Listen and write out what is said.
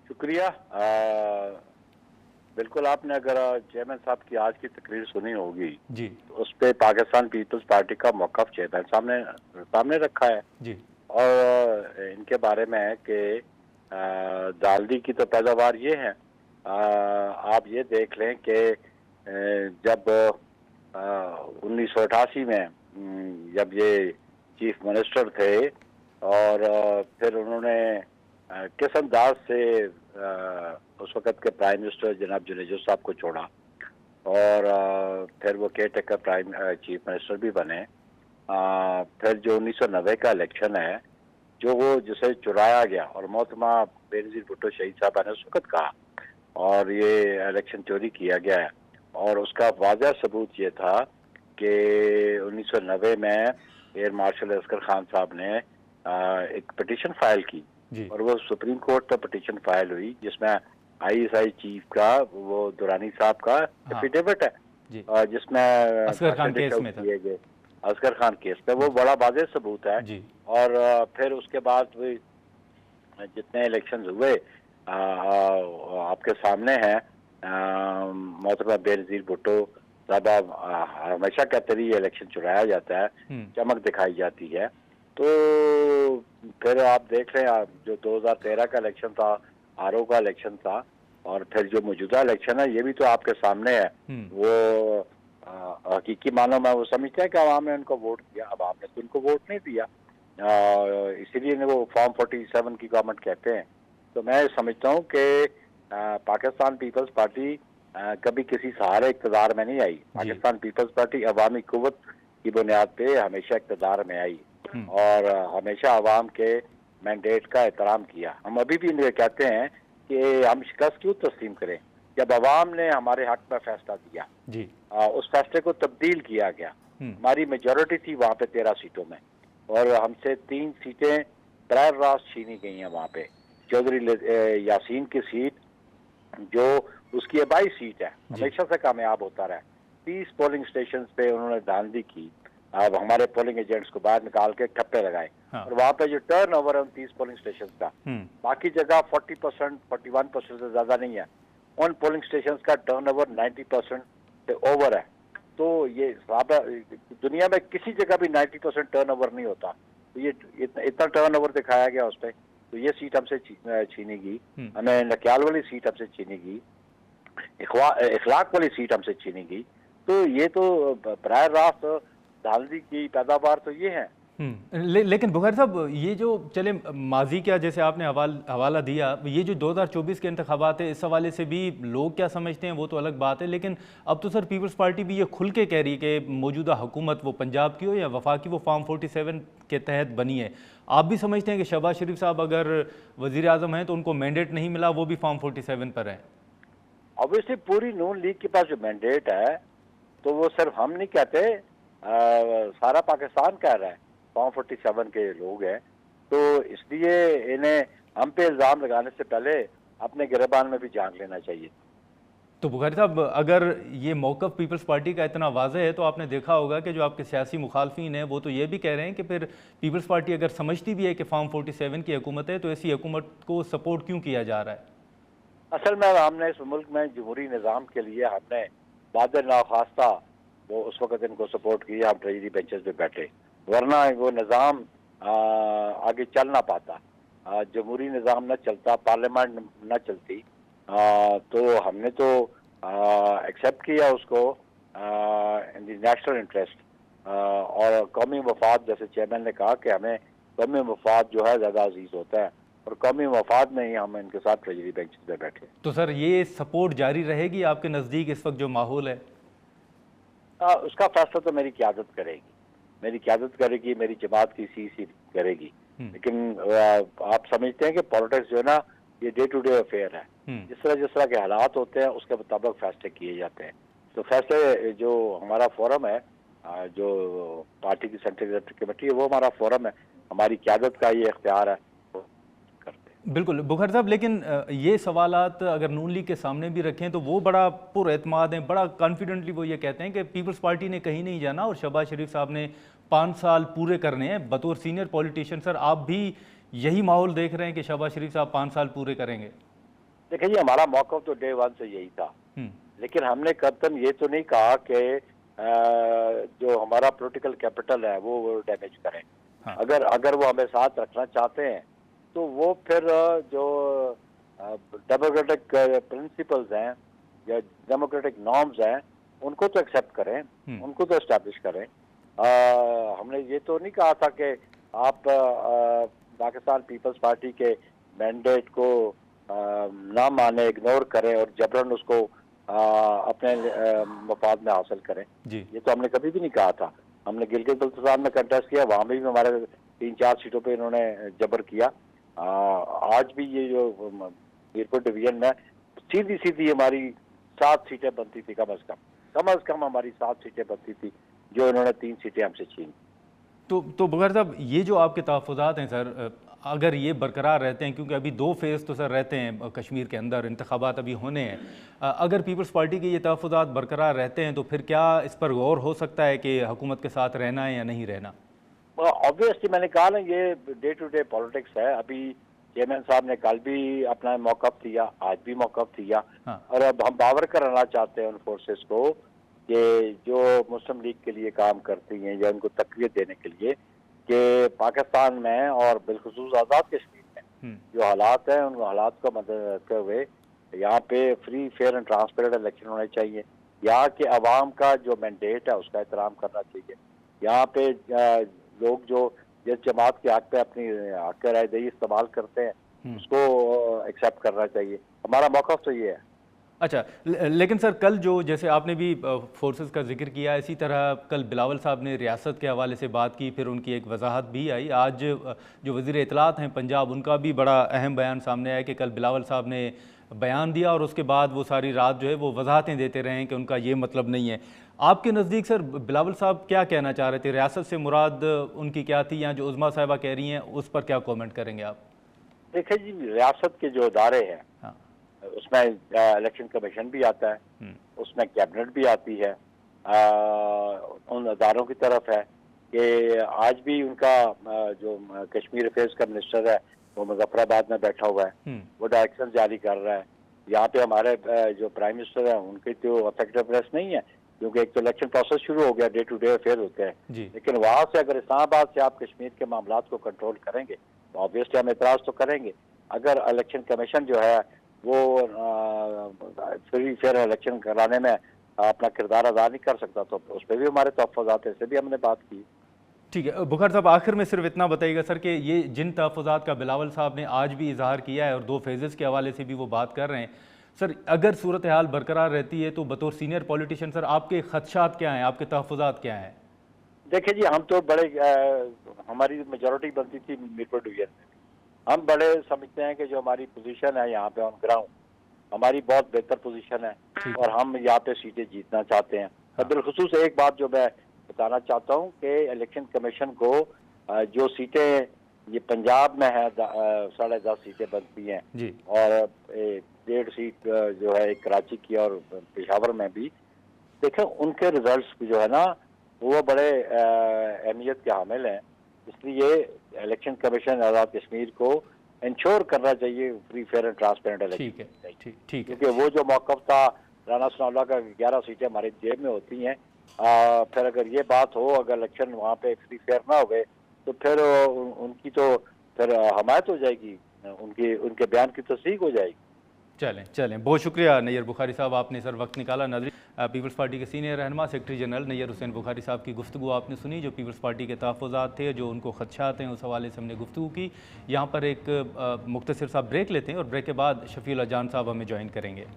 शुक्रिया। बिल्कुल, आपने अगर चेयरमैन साहब की आज की तकरीर सुनी होगी जी तो उस पर पाकिस्तान पीपल्स पार्टी का मौक़िफ़ चेयरमैन सामने सामने रखा है। जी और इनके बारे में है कि दालदी की तो पैदावार ये है। आप ये देख लें कि जब 1988 में जब ये चीफ मिनिस्टर थे और फिर उन्होंने किस अंदाज से उस वक़्त के प्राइम मिनिस्टर जनाब जुनेजो साहब को छोड़ा और फिर वो care taker prime chief minister भी बने। फिर जो 1990 का इलेक्शन है, जो वो जिसे चुराया गया और मोहतरमा बेनज़ीर भुट्टो शहीद साहब ने उस वक़्त कहा और ये इलेक्शन चोरी किया गया है और उसका वाज़ह सबूत ये था कि 1990 में एयर मार्शल असगर खान साहब ने एक पिटीशन फाइल की जी और वो सुप्रीम कोर्ट तक पिटीशन फाइल हुई जिसमें आईएसआई चीफ का वो दुरानी साहब का हाँ एफिडेविट है जी जिसमें Asgar Khan contradict case out में था। किए गए असगर खान केस पे, वो बड़ा वाज़ेह सबूत है। जी और फिर उसके बाद भी जितने इलेक्शन हुए आपके सामने हैं। मोहतरमा बेनज़ीर भुट्टो साहब हमेशा कहते रही इलेक्शन चुराया जाता है, चमक दिखाई जाती है। तो फिर आप देख रहे हैं, आप जो 2013 का इलेक्शन था, आरओ का इलेक्शन था और फिर जो मौजूदा इलेक्शन है ये भी तो आपके सामने है। वो हकीकी मानों में वो समझते हैं कि आवाम ने उनको वोट दिया, आवाम ने तो उनको वोट नहीं दिया, इसीलिए वो फॉर्म 47 की गवर्नमेंट कहते हैं। तो मैं समझता हूँ कि पाकिस्तान पीपल्स पार्टी कभी किसी सहारे इक़्तिदार में नहीं आई। पाकिस्तान पीपल्स पार्टी अवामी कुव्वत की बुनियाद पे हमेशा इक़्तिदार में आई और हमेशा आवाम के मैंडेट का एहतराम किया। हम अभी भी ये कहते हैं कि हम शिकस्त क्यों तस्लीम करें जब अवाम ने हमारे हक में फैसला दिया, जी उस फैसले को तब्दील किया गया। हमारी मेजॉरिटी थी वहाँ पे 13 सीटों में और हमसे 3 सीटें बराह रास्त छीनी गई हैं वहाँ पे। चौधरी यासीन की सीट जो उसकी आबाई सीट है, हमेशा से कामयाब होता रहा। 30 पोलिंग स्टेशन पे उन्होंने धांधली की। अब हमारे पोलिंग एजेंट्स को बाहर निकाल के ठप्पे लगाए और वहाँ पे जो टर्न ओवर है उन 30 पोलिंग स्टेशन का, बाकी जगह 40%, 41% से ज्यादा नहीं है। उन पोलिंग स्टेशन का टर्न ओवर 90% से ओवर है। तो ये दुनिया में किसी जगह भी 90% टर्न ओवर नहीं होता। तो ये इतना टर्न ओवर दिखाया गया उस पर। तो ये सीट हमसे छीनी गई, हमें नक्याल वाली सीट हमसे छीनी गई, इखलाक वाली सीट हमसे छीनी गई। तो ये तो बराह रास्त धांधली की पैदावार तो ये है। लेकिन बुखारी साहब, ये जो चले माजी का जैसे आपने हवाला दिया, ये जो 2024 के इंतखाबात है इस हवाले से भी लोग क्या समझते हैं वो तो अलग बात है, लेकिन अब तो सर पीपल्स पार्टी भी ये खुल के कह रही है कि मौजूदा हुकूमत वो पंजाब की हो या वफाकी, वो फॉर्म 47 के तहत बनी है। आप भी समझते हैं कि शहबाज शरीफ साहब अगर वज़ीर आज़म हैं तो उनको मैंडेट नहीं मिला, वो भी फॉर्म 47 पर है? ऑब्वियसली पूरी नून लीग के पास जो मैंडेट है तो वो सिर्फ हम नहीं कहते, सारा पाकिस्तान कह रहा है, फॉर्म 47 के लोग हैं। तो इसलिए इन्हें हम पे इल्ज़ाम लगाने से पहले अपने गिरबान में भी जान लेना चाहिए। तो बुखारी साहब, अगर ये मौक़िफ़ पीपल्स पार्टी का इतना वाज़ेह है तो आपने देखा होगा कि जो आपके सियासी मुखालफिन हैं वो तो ये भी कह रहे हैं कि फिर पीपल्स पार्टी अगर समझती भी है कि फॉर्म 47 की हुकूमत है तो ऐसी हुकूमत को सपोर्ट क्यों किया जा रहा है? असल में हमने इस मुल्क में जमहूरी निज़ाम के लिए हमने बाद नाखास्ता वो उस वक़्त इनको सपोर्ट किया, हम ट्रेजरी बेंचेस पे बैठे, वरना वो निज़ाम आगे चल ना पाता। जमहूरी निज़ाम न चलता, पार्लियामेंट न चलती, तो हमने तो एक्सेप्ट किया उसको इन द नेशनल इंटरेस्ट और कौमी मफाद। जैसे चेयरमैन ने कहा कि हमें कौमी मफाद जो है ज़्यादा अजीज़ होता है और कौमी मफाद में ही हम इनके साथ ट्रेजरी बेंचेस पे बैठे। तो सर ये सपोर्ट जारी रहेगी आपके नज़दीक इस वक्त जो माहौल है? उसका फैसला तो मेरी क़यादत करेगी, मेरी क़यादत करेगी, मेरी जमात की सी करेगी। लेकिन आप समझते हैं कि पॉलिटिक्स जो है ना ये डे टू डे अफेयर है। जिस तरह के हालात होते हैं उसके मुताबिक फैसले किए जाते हैं। तो फैसले जो हमारा फोरम है, जो पार्टी की सेंट्रल कमेटी है, वो हमारा फोरम है, हमारी क़यादत का ये इख्तियार है। बिल्कुल बुखारी साहब, लेकिन ये सवालात अगर नून लीग के सामने भी रखें तो वो बड़ा पुरएतमाद हैं, बड़ा कॉन्फिडेंटली वो ये कहते हैं कि पीपल्स पार्टी ने कहीं नहीं जाना और शहबाज शरीफ साहब ने 5 साल पूरे करने हैं बतौर सीनियर पॉलिटिशियन। सर आप भी यही माहौल देख रहे हैं कि शहबाज शरीफ साहब 5 साल पूरे करेंगे? देखिए जी, हमारा मौक़िफ़ तो डे वन से यही था, हम्म। लेकिन हमने कतई ये तो नहीं कहा कि जो हमारा पॉलिटिकल कैपिटल है वो डैमेज करें। हाँ। अगर अगर वो हमें साथ रखना चाहते हैं तो वो फिर जो डेमोक्रेटिक प्रिंसिपल्स हैं या डेमोक्रेटिक नॉर्म्स हैं उनको तो एक्सेप्ट करें, हम्म। उनको तो एस्टैब्लिश करें। हमने ये तो नहीं कहा था कि आप पाकिस्तान पीपल्स पार्टी के मैंडेट को ना माने, इग्नोर करें और जबरन उसको अपने मफाद में हासिल करें। जी। ये तो हमने कभी भी नहीं कहा था। हमने गिलगित बल्तिस्तान में कंटेस्ट किया, वहाँ भी हमारे 3-4 सीटों पे इन्होंने जबर किया। आज भी ये जो मीरपुर डिवीजन में सीधी हमारी 7 सीटें बनती थी, कम अज कम हमारी 7 सीटें बनती थी, जो इन्होंने 3 सीटें हमसे छीनी। तो बुखारी साहब, ये जो आपके तहफ़्फ़ुज़ात हैं सर, अगर ये बरकरार रहते हैं, क्योंकि अभी 2 फेज़ तो सर रहते हैं कश्मीर के अंदर, इंतखाबात अभी होने हैं, अगर पीपल्स पार्टी के ये तहफ़्फ़ुज़ात बरकरार रहते हैं तो फिर क्या इस पर गौर हो सकता है कि हुकूमत के साथ रहना है या नहीं रहना? ऑब्वियसली मैंने कहा ना, ये डे टू डे पॉलिटिक्स है। अभी चेयरमैन साहब ने कल भी अपना मौक़िफ़ दिया, आज भी मौक़िफ़ दिया। हाँ। और अब हम बावर कराना चाहते हैं उन फोर्सेस को कि जो मुस्लिम लीग के लिए काम करती हैं या उनको तक़वियत देने के लिए, कि पाकिस्तान में और बिलख़ुसूस आज़ाद कश्मीर में जो हालात हैं, उन हालात को मद्देनज़र रखते हुए यहाँ पे free, fair and transparent election होने चाहिए। यहाँ के अवाम का जो मैंडेट है उसका एहतराम करना चाहिए। यहाँ पे लोग जो जिस जमात के हक पे अपनी हक रायदही इस्तेमाल करते हैं उसको एक्सेप्ट करना चाहिए। हमारा मौक़िफ़ तो ये है। अच्छा, लेकिन सर कल जो, जैसे आपने भी फोर्सेस का जिक्र किया, इसी तरह कल बिलावल साहब ने रियासत के हवाले से बात की, फिर उनकी एक वजाहत भी आई। आज जो वज़ीर इत्तलात हैं पंजाब, उनका भी बड़ा अहम बयान सामने आया कि कल बिलावल साहब ने बयान दिया और उसके बाद वो सारी रात जो है वो वजाहतें देते रहे कि उनका ये मतलब नहीं है। आपके नज़दीक सर बिलावल साहब क्या कहना चाह रहे थे? रियासत से मुराद उनकी क्या थी, या जो उज़्मा साहिबा कह रही हैं उस पर क्या कॉमेंट करेंगे आप? देखिए जी, रियासत के जो अदारे हैं, हाँ। उसमें इलेक्शन कमीशन भी आता है, उसमें कैबिनेट भी आती है। उन अदारों की तरफ है कि आज भी उनका जो कश्मीर अफेयर्स का मिनिस्टर है वो मुजफ्फराबाद में बैठा हुआ है, वो डायरेक्शन जारी कर रहा है। यहाँ पे हमारे जो प्राइम मिनिस्टर है उनकी तो इफेक्टिवनेस नहीं है, क्योंकि एक तो इलेक्शन प्रोसेस शुरू हो गया, डे टू डे अफेयर होते हैं। लेकिन वहाँ से अगर इस्लामाबाद से आप कश्मीर के मामला को कंट्रोल करेंगे तो ऑब्वियसली हम एतराज़ तो करेंगे। अगर इलेक्शन कमीशन जो है वो फ्री फेयर इलेक्शन कराने में अपना किरदार अदा नहीं कर सकता तो उस पर भी हमारे तहफ़्फ़ुज़ात, ऐसे भी हमने बात की। ठीक है बुखारी साहब, आखिर में सिर्फ इतना बताइएगा सर कि ये जिन तहफ़्फ़ुज़ात का बिलावल साहब ने आज भी इजहार किया है और 2 फेजेस के हवाले से भी वो बात कर रहे हैं, सर अगर सूरत हाल बरकरार रहती है तो बतौर सीनियर पॉलिटिशियन सर आपके खदशात क्या हैं, आपके तहफ़्फ़ुज़ात क्या हैं? देखिए जी, हम तो बड़े हमारी मेजॉरिटी बनती थी मीरपुर डिवीजन में। हम बड़े समझते हैं कि जो हमारी पोजीशन है यहाँ पे ऑन ग्राउंड, हमारी बहुत बेहतर पोजीशन है और हम यहाँ पे सीटें जीतना चाहते हैं। हाँ। बिलखुसूस एक बात जो मैं बताना चाहता हूँ कि इलेक्शन कमीशन को जो सीटें ये पंजाब में है 10.5 सीटें बनती हैं जी। और 1.5 सीट जो है एक कराची की और पेशावर में भी, देखें उनके रिजल्ट्स जो है ना वो बड़े अहमियत के हामिल हैं। इसलिए इलेक्शन कमीशन आज़ाद कश्मीर को इंश्योर करना चाहिए free fair and transparent election. ठीक है, क्योंकि वो जो मौक़िफ़ था राना सनाउल्लाह का 11 सीटें हमारी जेब में होती हैं, फिर अगर ये बात हो, अगर इलेक्शन वहाँ पे फ्री फेयर ना हुए तो फिर उनकी तो फिर हमायत हो जाएगी, उनके बयान की तस्दीक हो जाएगी। चलें बहुत शुक्रिया नैयर बुखारी साहब, आपने सर वक्त निकाला। नाज़रीन, पीपल्स पार्टी के सीनियर रहनुमा सेक्रेटरी जनरल नैयर हुसैन बुखारी साहब की गुफ्तगू आपने सुनी, जो पीपल्स पार्टी के तहफ़्फ़ुज़ात थे, जो उनको खदशात हैं, उस हवाले से हमने गुफ्तगू की। यहाँ पर एक मुख्तसर सा ब्रेक लेते हैं और ब्रेक के बाद शफ़ीउल्लाह जान साहब हमें ज्वाइन करेंगे।